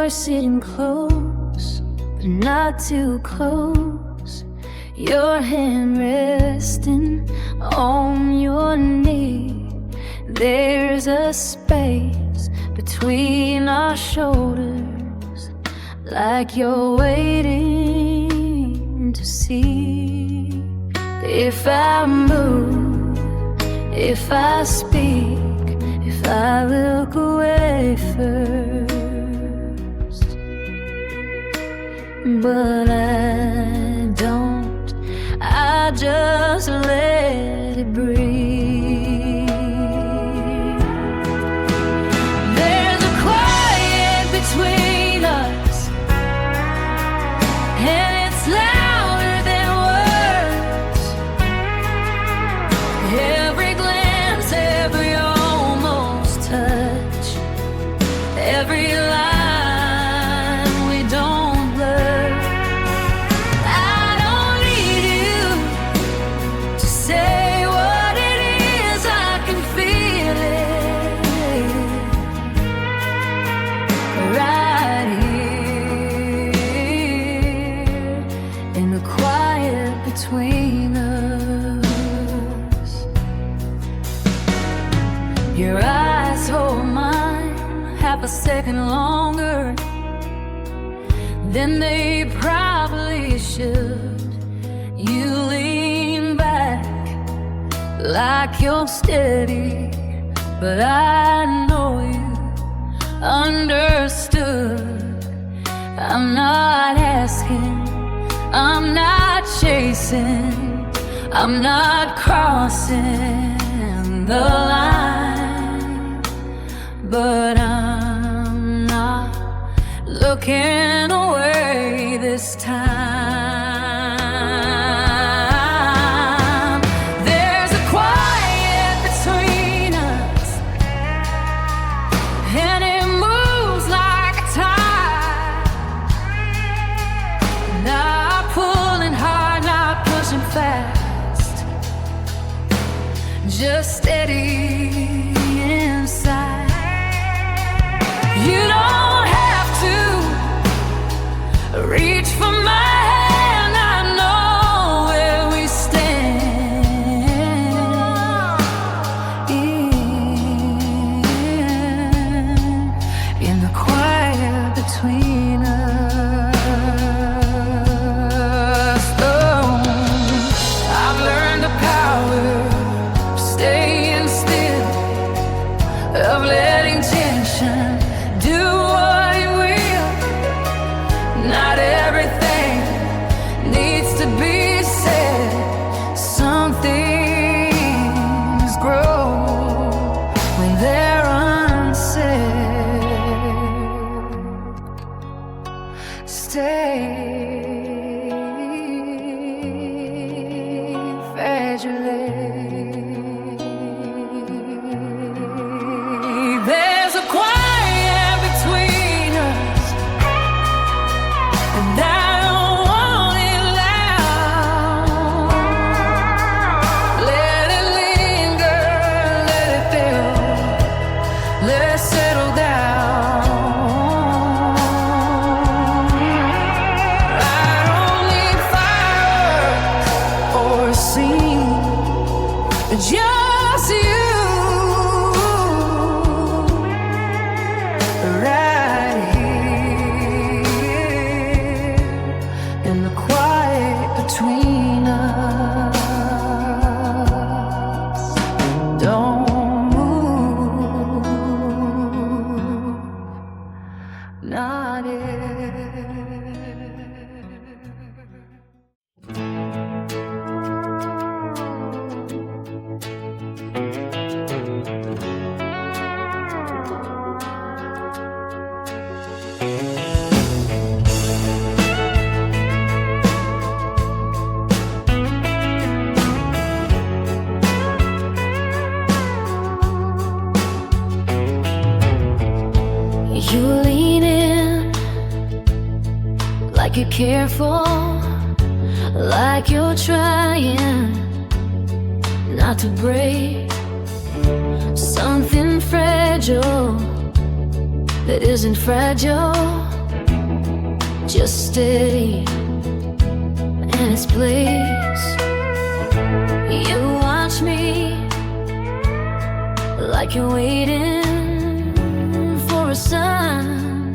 You're sitting close, but not too close. Your hand resting on your knee. There's a space between our shoulders, like you're waiting to see if I move, if I speak, if I look away first. But I don't, I just let it breathe. There's a quiet between us, and it's louder than words. Every glance, every almost touch, every line we don't blur. I don't need you to say what it is, I can feel it right here in the quiet between us. Your eyes hold mine half a second longer than they probably should. You lean back like you're steady, but I know you understood. I'm not asking, I'm not chasing, I'm not crossing the line, but I'm not looking away this time. There's a quiet between us, and it moves like a tide. Not pulling hard, not pushing fast, just steady inside. You don't have to reach for my hand, I know where we stand. In the quiet between us. Oh, I've learned the power of staying still, of letting tension do what it will. Not everything needs to be said. Some things grow when they're unsaid. Stay fragile. There's a quiet between us, and I don't want it loud. Let it linger, let it build, let it settle down. I don't need fireworks or a scene, just you. Right here in the quiet between us. Don't move, not yet. You lean in like you're careful, like you're trying not to break something fragile that isn't fragile. just steady in its place. You watch me like you're waiting for a sign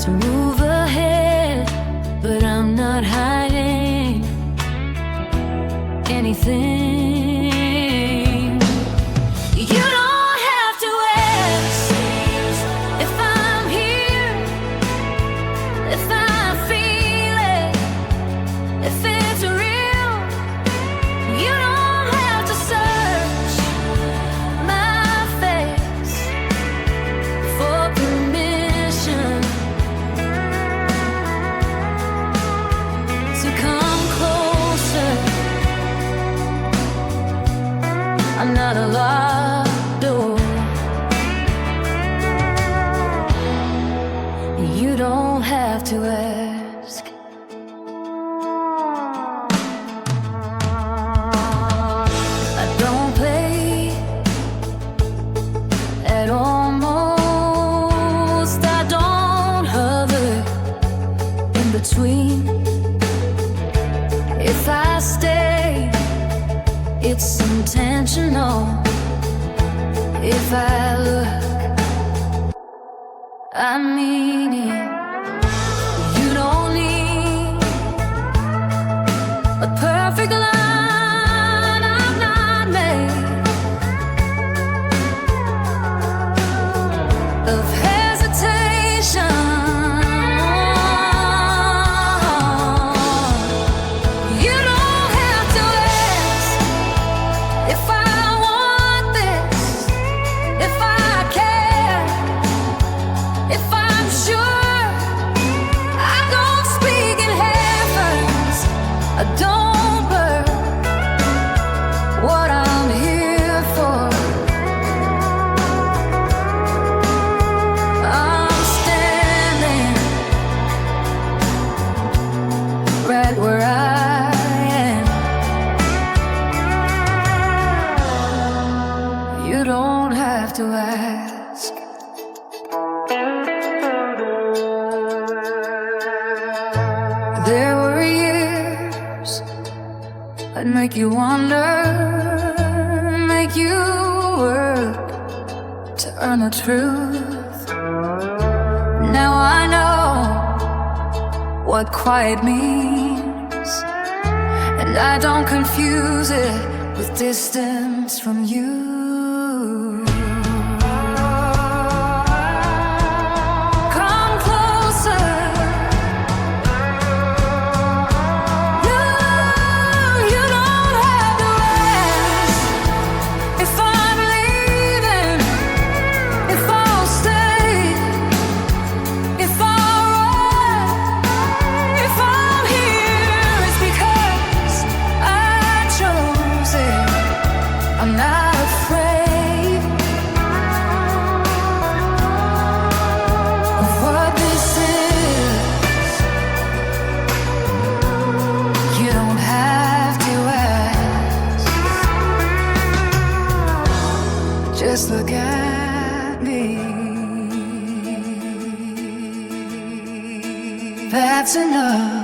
to move ahead, but I'm not hiding anything. You don't have to ask if I'm here, if I feel it, if it's real. You don't have to search my face for permission to come closer. I'm not a locked door. You don't have to ask. I don't play at almost. I don't hover in between. If I stay, it's intentional. If I look, I mean it. You don't need a perfect line. I'm not made of hesitation. You don't have to ask if I want this, if I care, if I'm sure. I don't speak in heavens, I don't burn what I'm here for. I'm standing right where I am. You don't have to ask. There were years I'd make you wonder, make you work to earn the truth. Now I know what quiet means, and I don't confuse it with distance from you. Come closer. No, you don't have to ask if I'm leaving, if I'll stay, if I'll run, if I'm here. It's because I chose it. I'm not afraid of what this is. You don't have to ask. Just look at me. That's enough.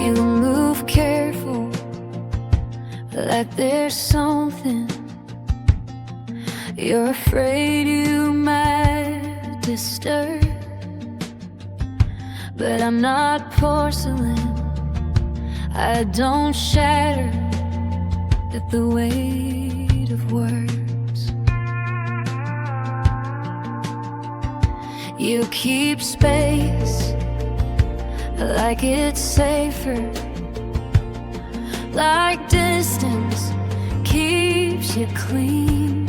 You move careful, like there's something you're afraid you might disturb. But I'm not porcelain, I don't shatter at the weight of words. You keep space like it's safer, like distance keeps you clean.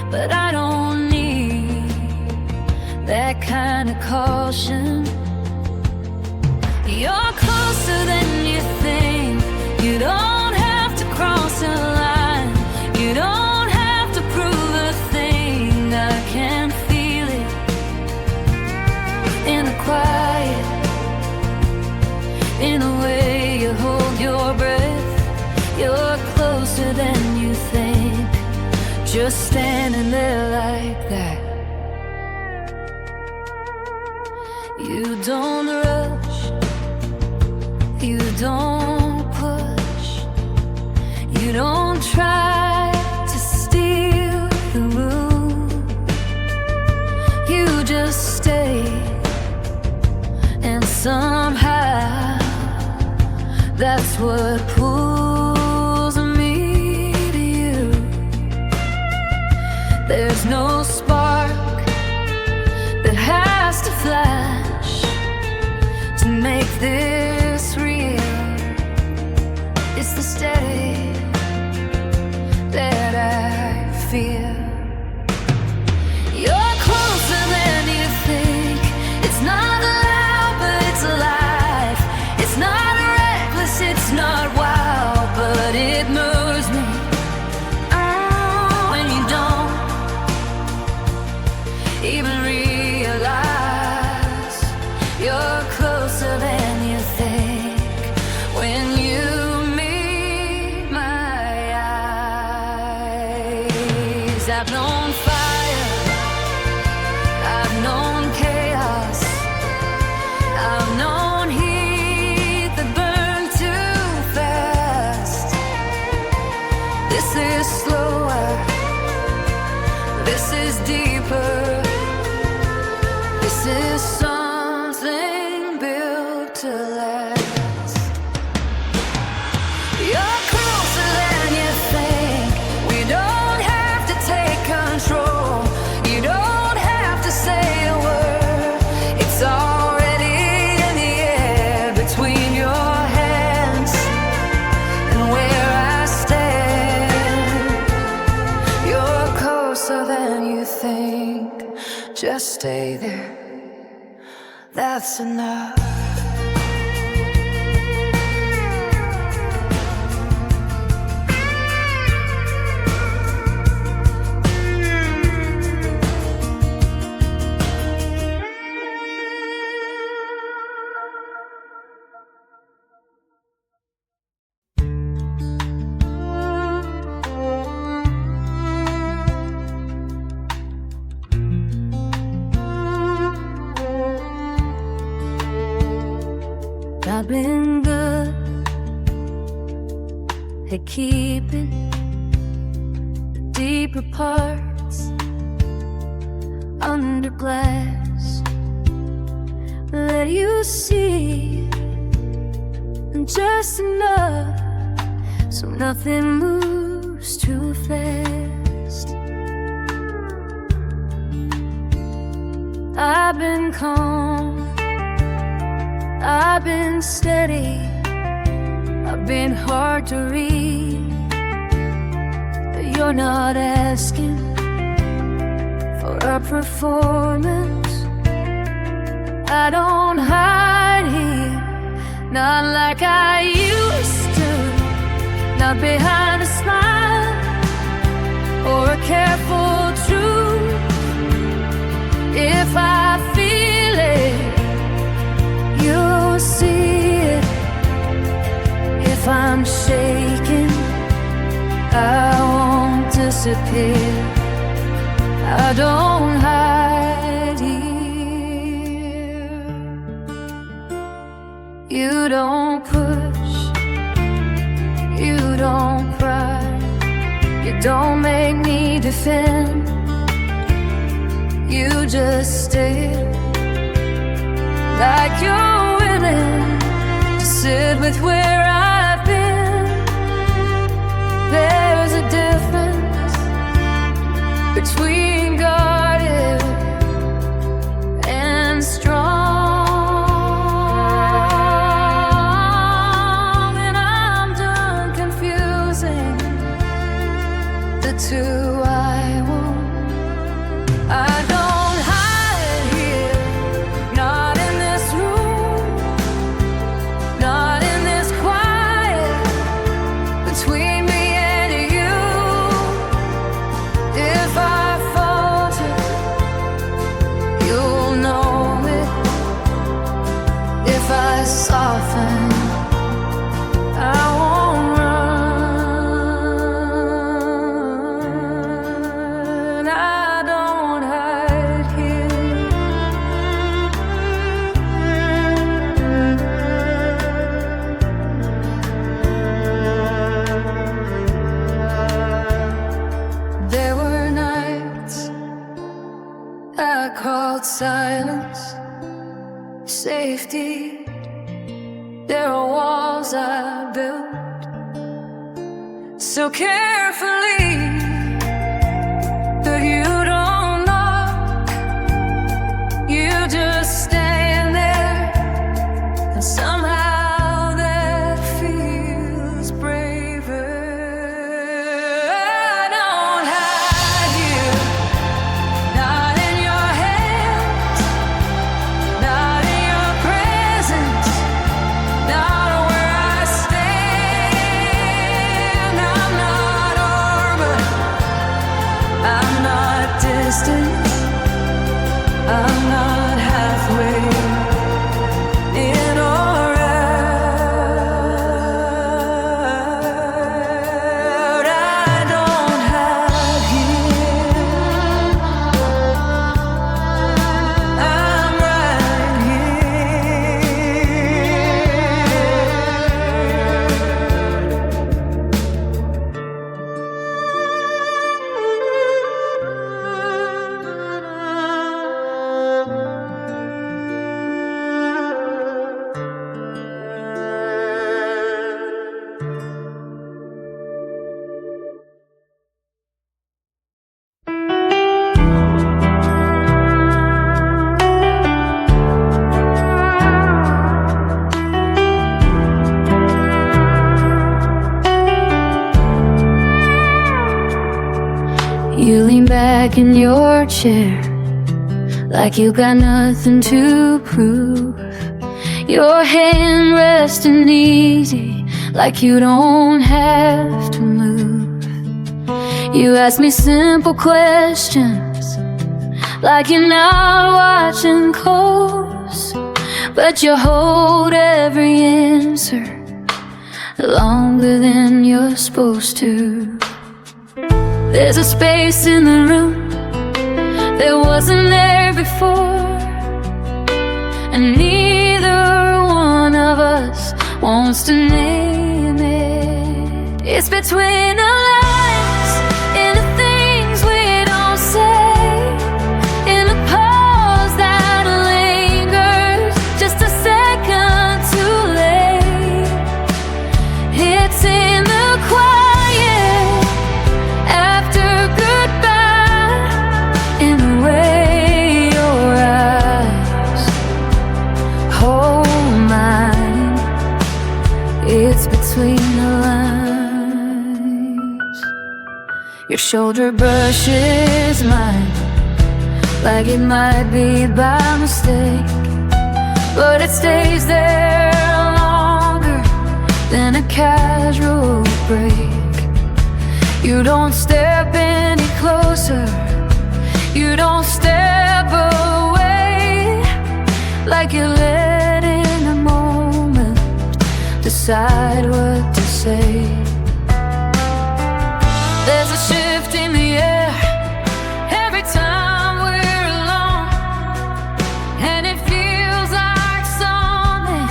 But I don't need that kind of caution. You're closer than you think. You don't have to cross a line. You don't have to prove a thing. I can feel it in the quiet, in the way you hold your breath. You're closer than you think, just standing there like that. You don't rush, you don't push, you don't try to steal the room. You just stay, and somehow that's what pulls me to you. There's no spark that has to flash to make this real. It's the steady that I feel. You're closer than you think. It's not loud, but it's alive. It's not reckless, it's not wild, but it moves me. When you don't even realize you're closer than you think. When you meet my eyes, I've known fire, I've known chaos, I've known heat that burned too fast. This is slower, this is deeper, this is something built to last. You're closer than you think. We don't have to take control. You don't have to say a word. It's already in the air between your hands and where I stand. You're closer than you think. Just stay there. That's enough. I've been good at keeping the deeper parts under glass. Let you see just enough so nothing moves too fast. I've been calm, I've been steady, I've been hard to read. You're not asking for a performance. I don't hide here, not like I used to, not behind a smile or a careful truth. If I feel it, you'll see it. If I'm shaking, I won't disappear. I don't hide here. You don't push, you don't pry, you don't make me defend. You just stare like you're willing to sit with where I've been. There's a difference between guarded and strong. that's who I want. I don't hide here, not in this room, not in this quiet between me and you. If I falter, you'll know it. If I soften, I won't run. I don't hide here. There were nights I called silence safety. There are walls I built so carefully that you don't know. You just stand there, and somehow that feels braver. I don't hide you, not in your hands, not in your presence, not where I stand. I'm not urban, I'm not distant, I'm not halfway in or out. I don't hide here, I'm right You lean back in your chair like you got nothing to prove. Your hand resting easy like you don't have to move. You ask me simple questions like you're not watching close, but you hold every answer longer than you're supposed to. There's a space in the room that wasn't there before, and neither one of us wants to name it. It's between the lines, in the things we don't say, in the pause that lingers just a second too late. It's in the quiet after goodbye, in the way your eyes hold mine. It's between the lines. Your shoulder brushes mine like it might be by mistake, but it stays there longer than a casual break. You don't step any closer, you don't step away, like you're letting the moment decide what to say. There's a shift in the air every time we're alone, and it feels like something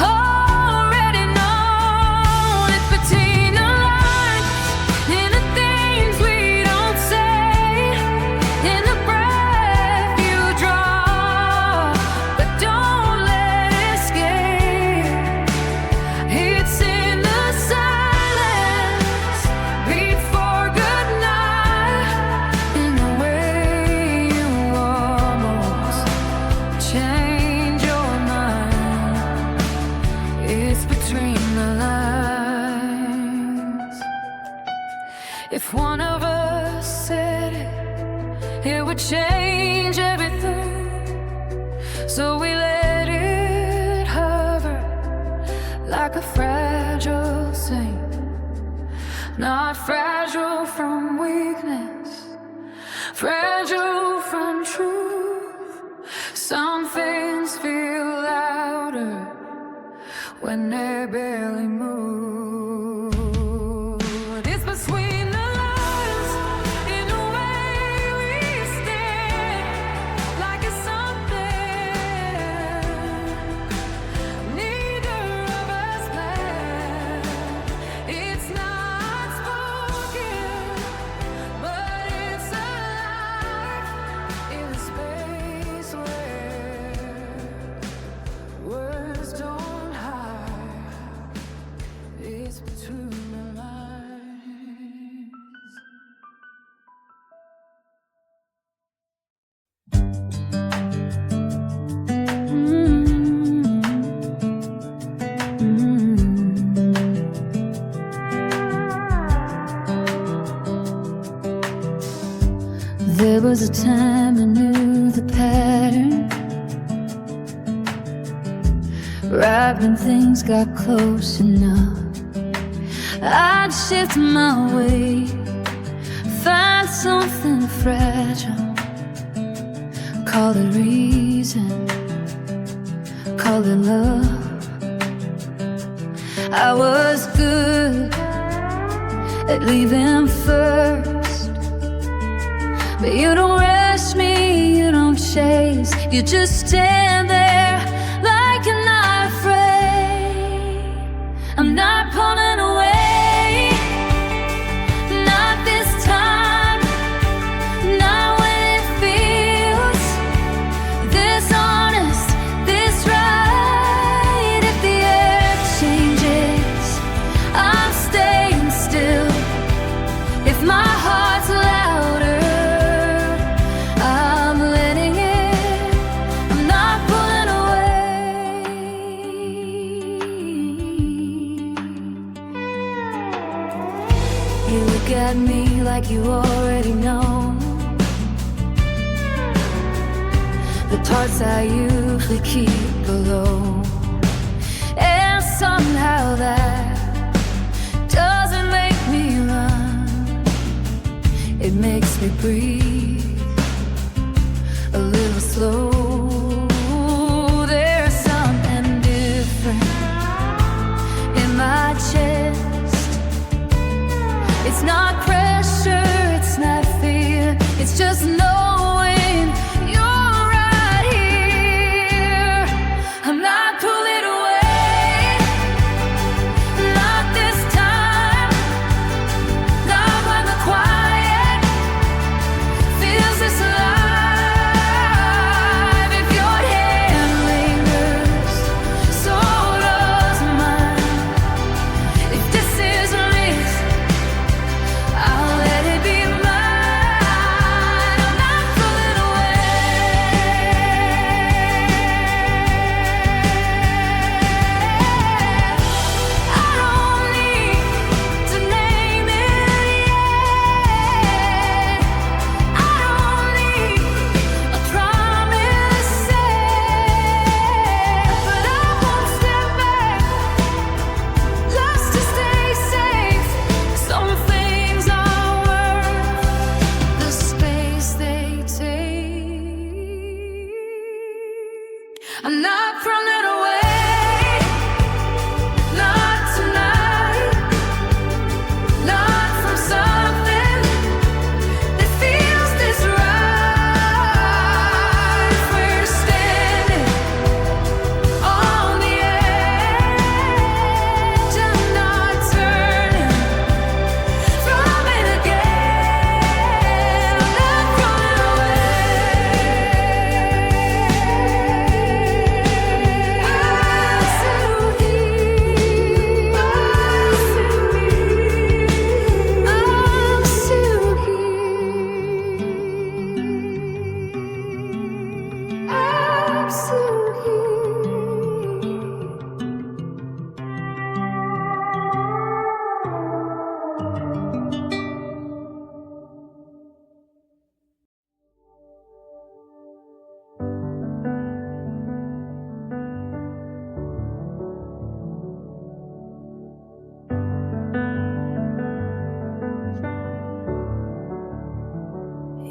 already known. It's between the lines, in the things we don't say, in the breath you draw, but don't let it escape. It's in the silence of us said it would change everything. So we let it hover like a fragile thing. Not fragile from weakness, fragile from truth. Some things feel louder when they barely move. It's between the lines in the way we stand, like it's something neither of us planned. It's not spoken, but it's alive in a space where words don't hide. It's between the lines. There was a time I knew the pattern, right when things got close enough. I'd shift my way, find something fragile, call it reason, call it love. I was good at leaving first, but you don't rush me, you don't chase, you just stand there like you're not afraid. I'm not pulling away, not this time, not when it feels this honest, this right. If the air changes, I'm staying still. If my heart's louder, I'm letting it, I'm not pulling away. You look at me like you already know the parts I usually keep below, and somehow that doesn't make me run. It makes me breathe a little slow. There's something different in my chest. It's not pressure, it's not fear, it's just knowing you're right here. I'm not pulling away, not this time, not when the quiet feels this alive. If your hand lingers, so does mine. If this is a risk, I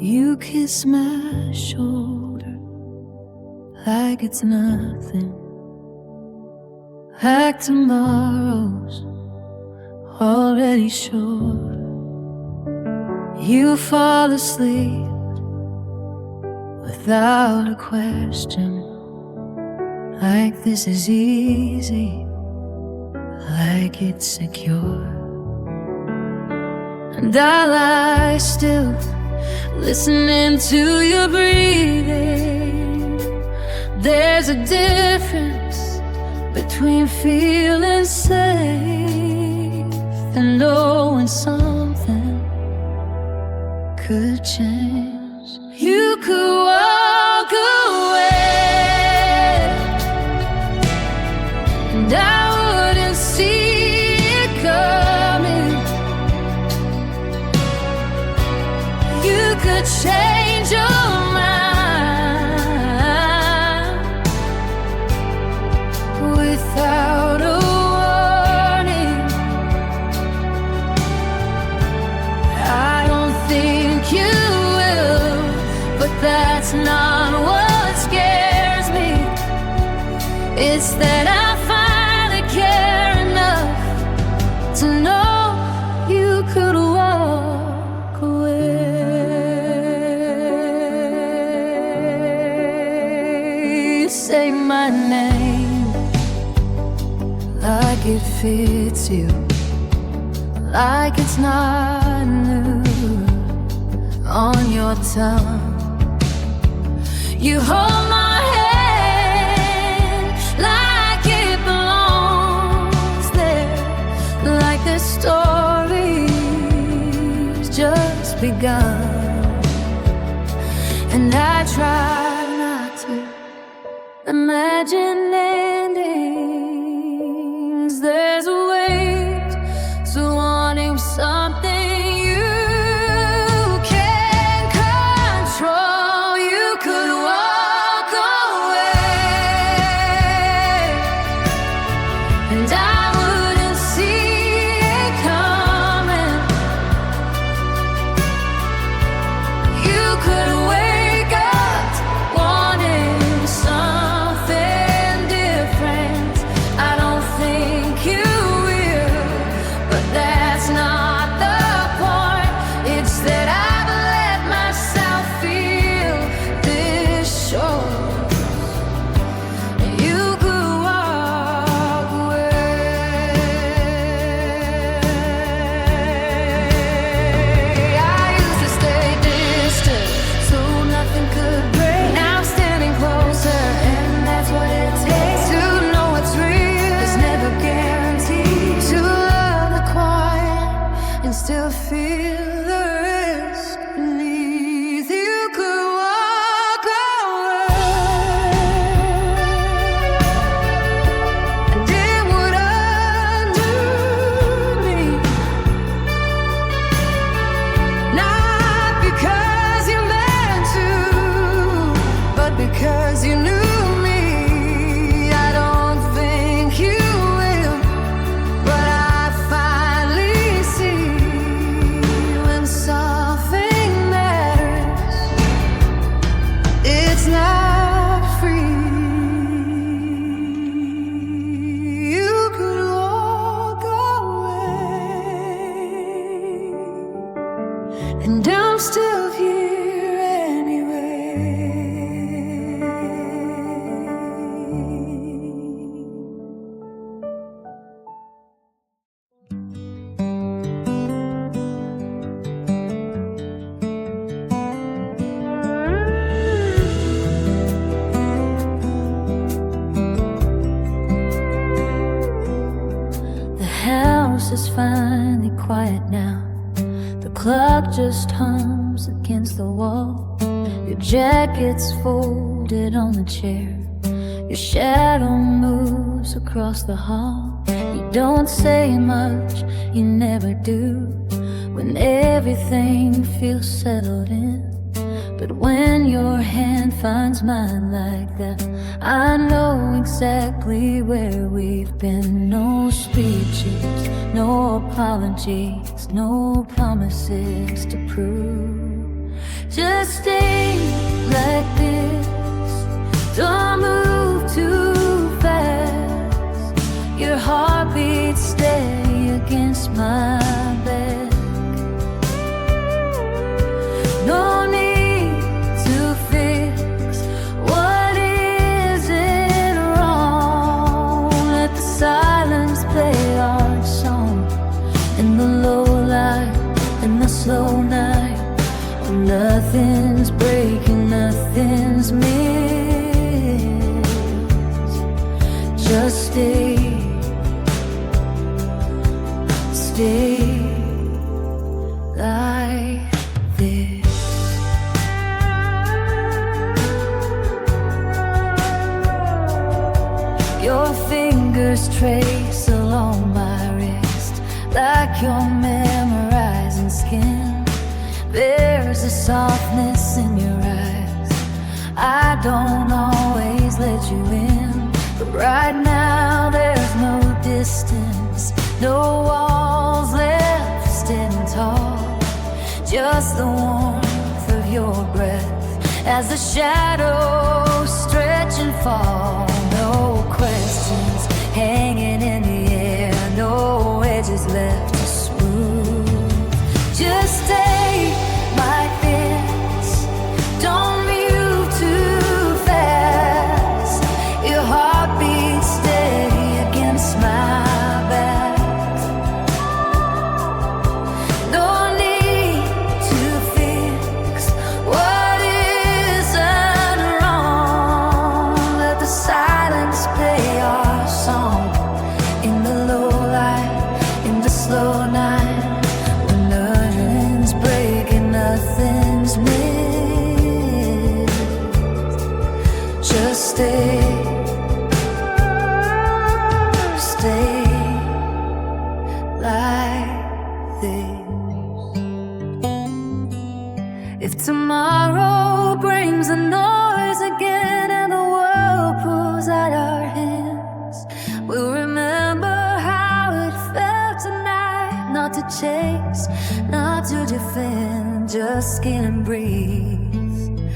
You kiss my shoulder like it's nothing, like tomorrow's already sure. You fall asleep without a question, like this is easy, like it's secure. And I lie still, listening to your breathing. There's a difference between feeling safe and knowing something could change. You could walk away and I wouldn't see it coming. You could change your mind without a warning. I don't think you will, but that's not what scares me. It's that I finally care enough to know you could walk away. You say my name like it fits you, like it's not new on your tongue. You hold my hand like it belongs there, like the story's just begun. And I try not to imagine endings. There's a weight to wanting something you can't control. You could walk away and I wouldn't see it coming. You could wake up wanting something different. I don't think you will, but that's not the point. It's that I've let myself feel this short. You could walk away. I used to stay distant so nothing could break. Now I'm standing closer, and that's what it takes to know what's real. It's never guaranteed to love the quiet and still feel the risk beneath. You could walk away and it would undo me, not because you meant to, but because you knew me. I don't think you will, but I finally see when something matters, it's not free. You could walk away and I'm still here anyway. The house is finally quiet now. The clock just hums against the wall. Your jacket's folded on the chair. Your shadow moves across the hall. You don't say much, you never do, when everything feels settled in. But when your hand finds mine like that, I know exactly where we've been. No speeches, no apologies, no promises to prove. Just stay like this. Don't move too fast. Your heartbeat steady against my back. No need to fix what isn't wrong. Let the silence play our song in the low light, in the slow night. Nothing's breaking, nothing's missed. Just stay like this. Your fingers trace along my wrist like you're memorizing skin. There's a softness in your eyes. I don't always let you in, but right now there's no distance, no walls left standing tall. Just the warmth of your breath as the shadows stretch and fall. No questions hanging in the air, no edges left to smooth. Just stay like this. Don't move too fast. Your heart beats steady against my back. No need to fix what isn't wrong. Let the silence play our song in the low light, in the slow night. Nothing's missed. Just stay like this. If tomorrow brings a noise again and the world pulls out our hands, we'll remember how it felt tonight. Not to chase, not to defend, just skin and breathe,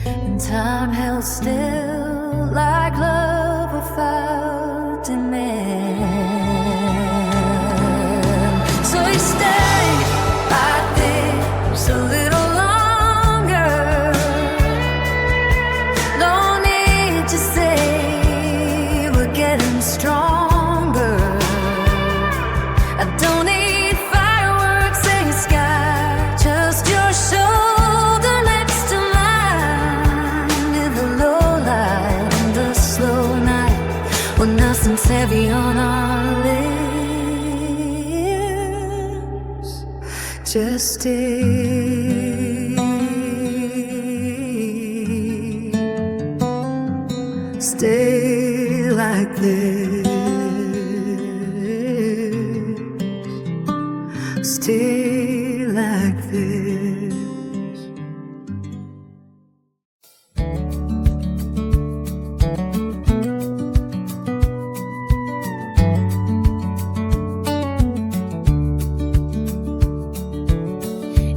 and time held still like love without demand. So you stay like this a little longer. No need to say we're getting stronger. I don't need fireworks in the sky, just your shoulder next to mine in the low light, in the slow night, when nothing's heavy on our lips. Just stay like this. Stay like this.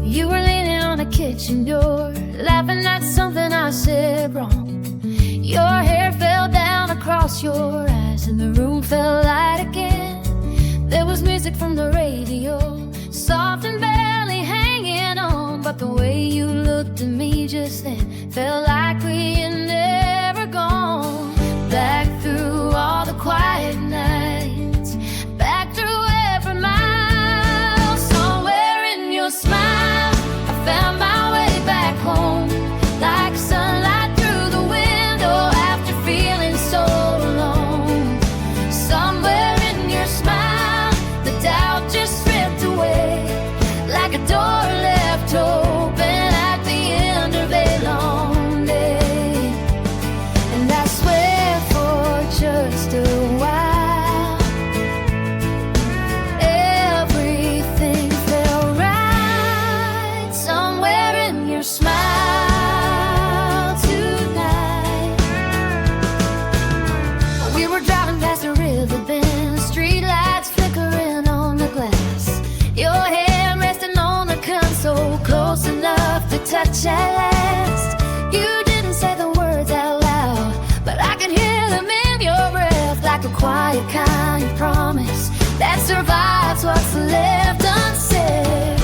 You were leaning on a kitchen door, laughing at something I said wrong. Your hair fell down across your eyes and the room felt light again. There was music from the radio, soft and barely hanging on, but the way you looked at me just then felt like we had never gone. Back through all the quiet nights, back through every mile. Somewhere in your smile I found my way back home, like sunlight through the window after feeling so alone. Somewhere in your smile the doubt just stripped away, like a door left open at the end of a long day. by a kind promise that survives what's left unsaid.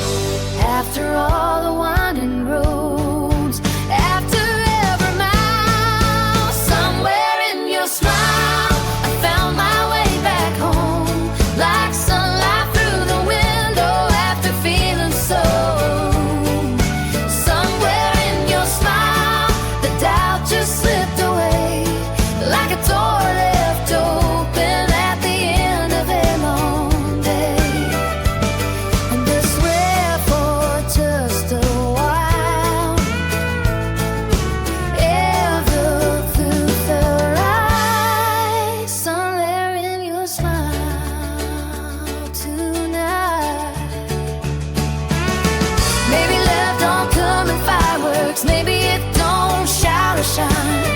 After all the winding roads, after every mile, somewhere in your smile I found my way back home, like sunlight through the window after feeling so. Somewhere in your smile the doubt just slipped away, like a door left open at the end of a long day. And I swear for just a while, ever through the eyes, somewhere in your smile tonight. Maybe love don't come in fireworks, maybe it don't shout or shine.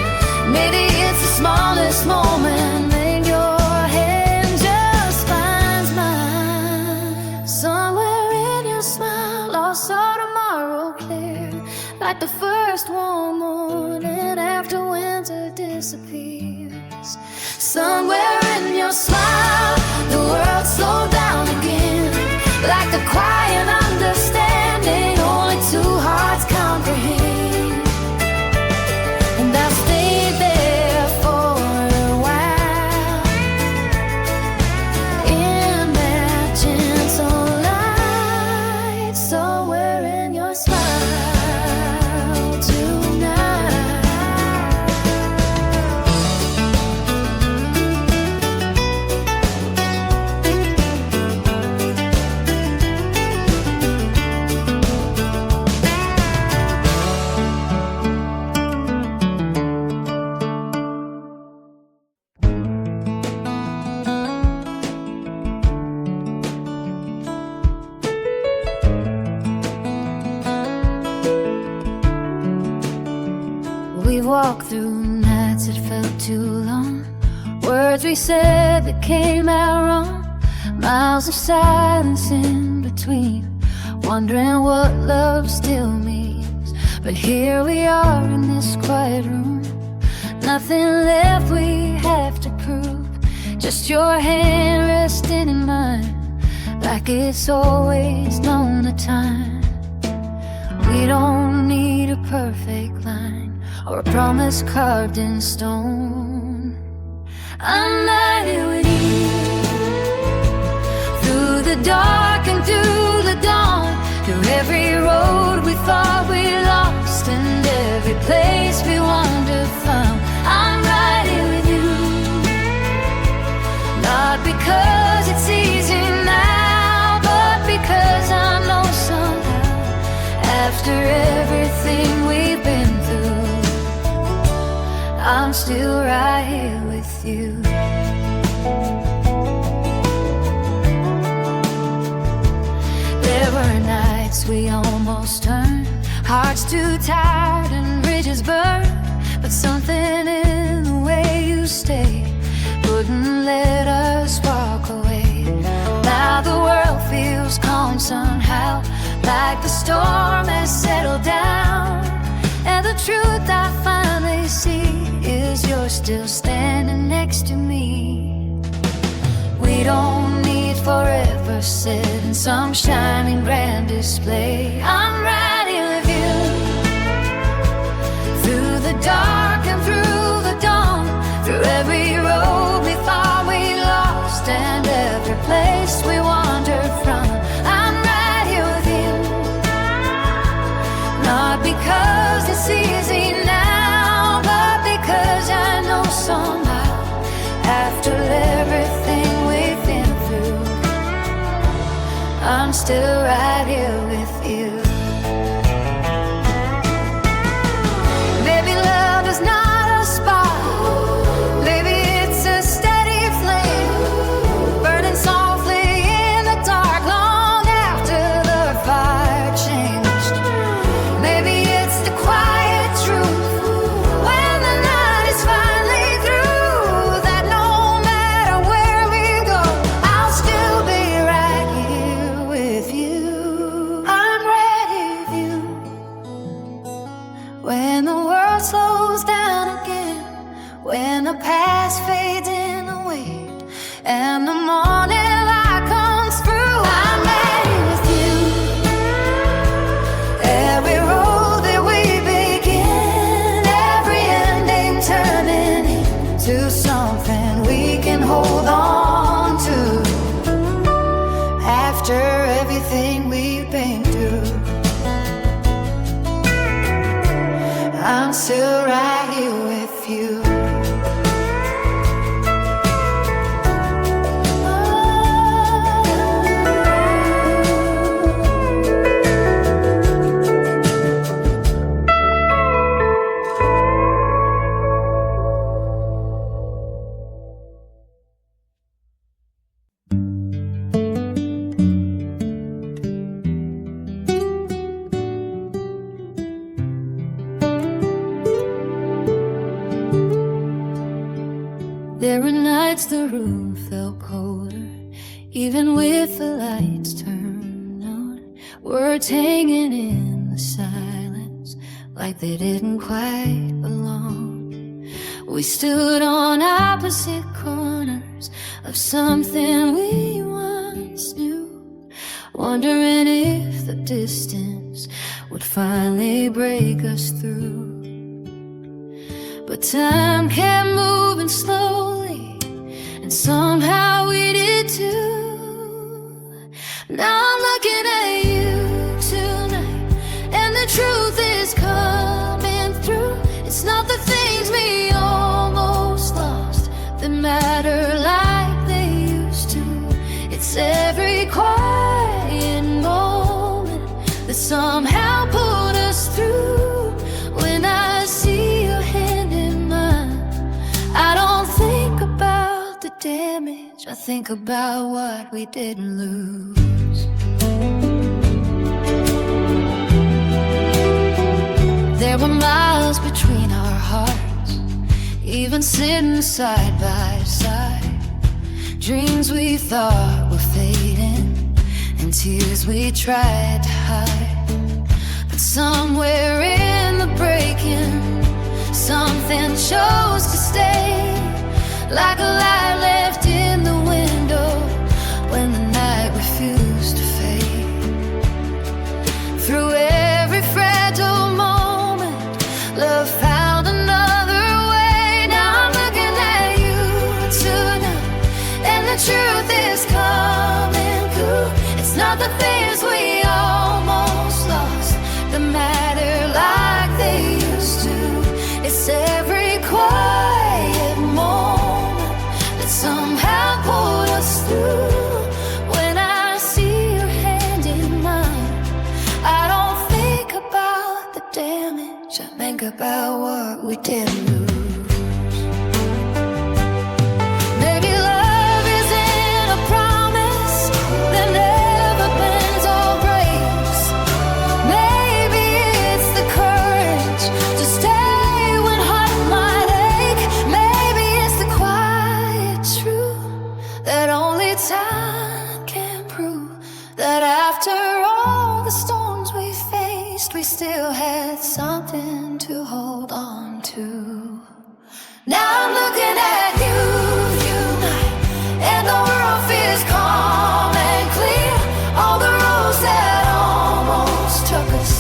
Maybe it's the smallest moment in your hand just finds mine. Somewhere in your smile I saw tomorrow clear, like the first warm morning after winter disappears. Somewhere in your smile the world slowed down again, like the quiet understanding only two hearts comprehend. And I stayed there for a while in that gentle light, somewhere in your smile tonight. We walked through nights that felt too long, words we said that came out wrong, miles of silence in between, wondering what love still means. But here we are in this quiet room, nothing left we have to prove, just your hand resting in mine, like it's always known the time. We don't need a perfect line or a promise carved in stone. I'm right here with you, through the dark and through the dawn, through every road we thought we lost and every place we wandered from. I'm right here with you, not because it's easy now, but because I know somehow, after everything we've been through, I'm still right here with you. There were nights we almost turned, hearts too tired and bridges burned, but something in the way you stayed wouldn't let us walk away. Now the world feels calm somehow, like the storm has settled down, and the truth I finally see is you're still standing next to me. We don't need forever set in some shining grand display. I'm right here with you, through the dark and through the dawn, through every road we thought we lost and every place we wandered from. I'm right here with you, not because it's easy now, but because I know somehow, after everything we've been through, I'm still right here with you. Maybe love is not a spark, maybe it's a steady flame, burning softly in the dark long after the fire changed. Maybe it's the quiet truth when the night is finally through, that no matter where we go, I'll still be right here with you. I'm ready with you. When the world slows down again, when the past fades in the wind, and the morning light comes through. I'm made with you. Every road that we begin, every ending turning into something we can hold on to. After everything we've been through, I'm still right here with you. There were nights the room felt colder, even with the lights turned on. Words hanging in the silence, like they didn't quite belong. We stood on opposite corners of something we once knew, wondering if the distance would finally break us through. But time kept moving slowly, and somehow we did too. Now I'm looking at you tonight, and the truth is coming through. It's not the things we almost lost that matter like they used to. It's every quiet moment that somehow pulled us through. When I see your hand in mine, I don't think about the damage, I think about what we didn't lose. There were miles between our hearts, even sitting side by side. Dreams we thought were fading, and tears we tried to hide. But somewhere in the breaking, something chose to stay, like a light left in the window when the night refused to fade. Through every fragile moment, love found another way. Now I'm looking at you tonight, and the truth is coming through. It's not the things we almost lost that matter like they used to. It's every quiet moment that somehow pulled us through. When I see your hand in mine, I don't think about the damage, I think about what we didn't lose. Maybe love isn't a promise that never bends or breaks. Maybe it's the courage to stay when heart might ache. Maybe it's the quiet truth that only time can prove, that after all the storms we faced, we still had something to hold on to. Now I'm looking at you tonight, and the world feels calm and clear. All the roads that almost took us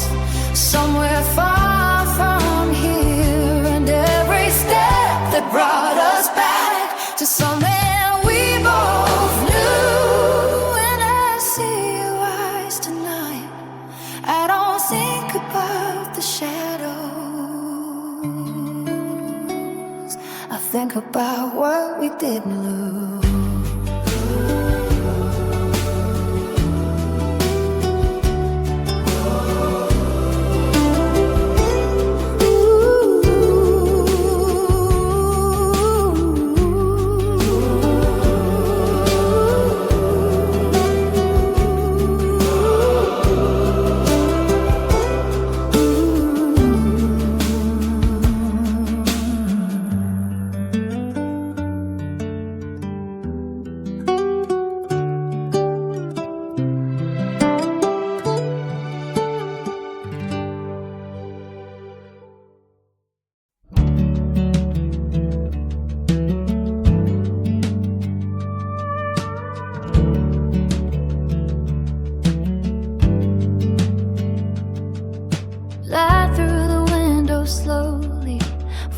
somewhere far from here, and every step that brought us back to somewhere we both knew. When I see your eyes tonight, I don't think about the shadows, I think about what we didn't lose.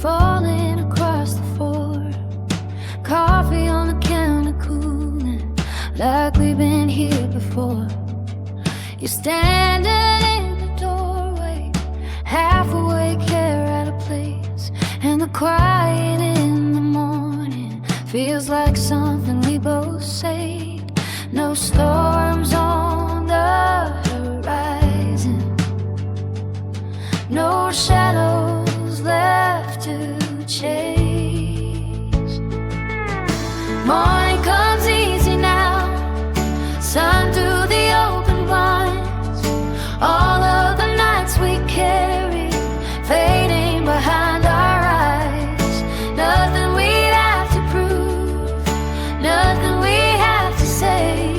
falling across the floor. Coffee on the counter cooling like we've been here before. You're standing in the doorway, half awake, hair out of place, and the quiet in the morning feels like something we both say. No storms on the horizon, no shadows left to chase. Morning comes easy now, sun through the open blinds. All of the nights we carry fading behind our eyes. Nothing we'd have to prove, nothing we have to say.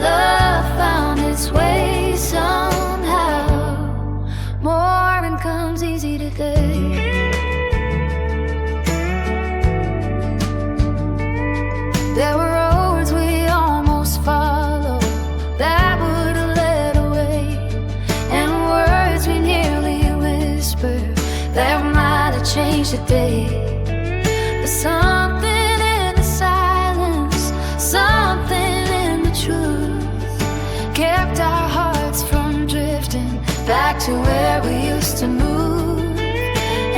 Love found its way somehow. Morning comes easy today. There were roads we almost followed that would have led away, and words we nearly whispered that might have changed the day. But something in the silence, something in the truth, kept our hearts from drifting back to where we used to move.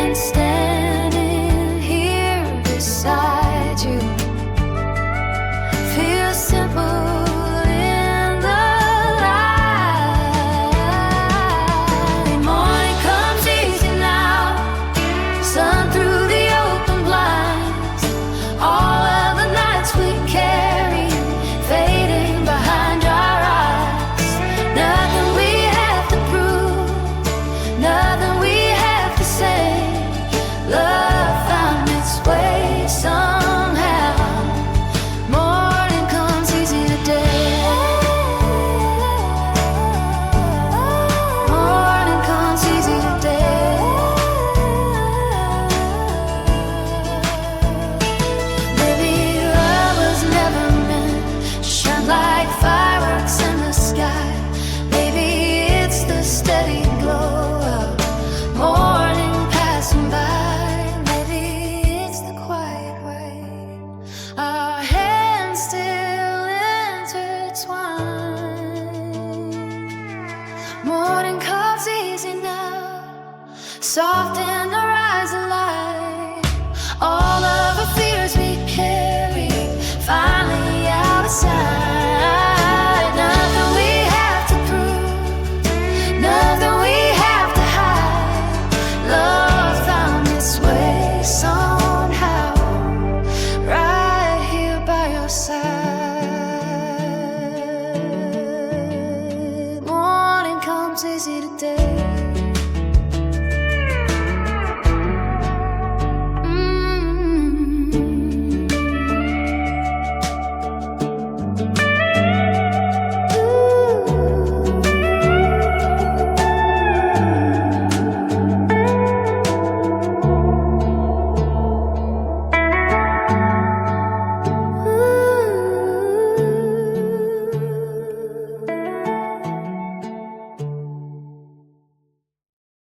And standing here beside you feels simple in the light. Morning comes easy now, sun through the open blinds. All of the nights we carry fading behind our eyes. Nothing we have to prove, nothing we have to say. Love found its way somehow. Morning comes easy today. Morning comes easy today. Maybe love was never meant to shine like fireworks in the sky. Maybe it's the steady glow of morning passing by. Maybe it's the quiet way our hands still intertwine. Morning comes easy now, soft and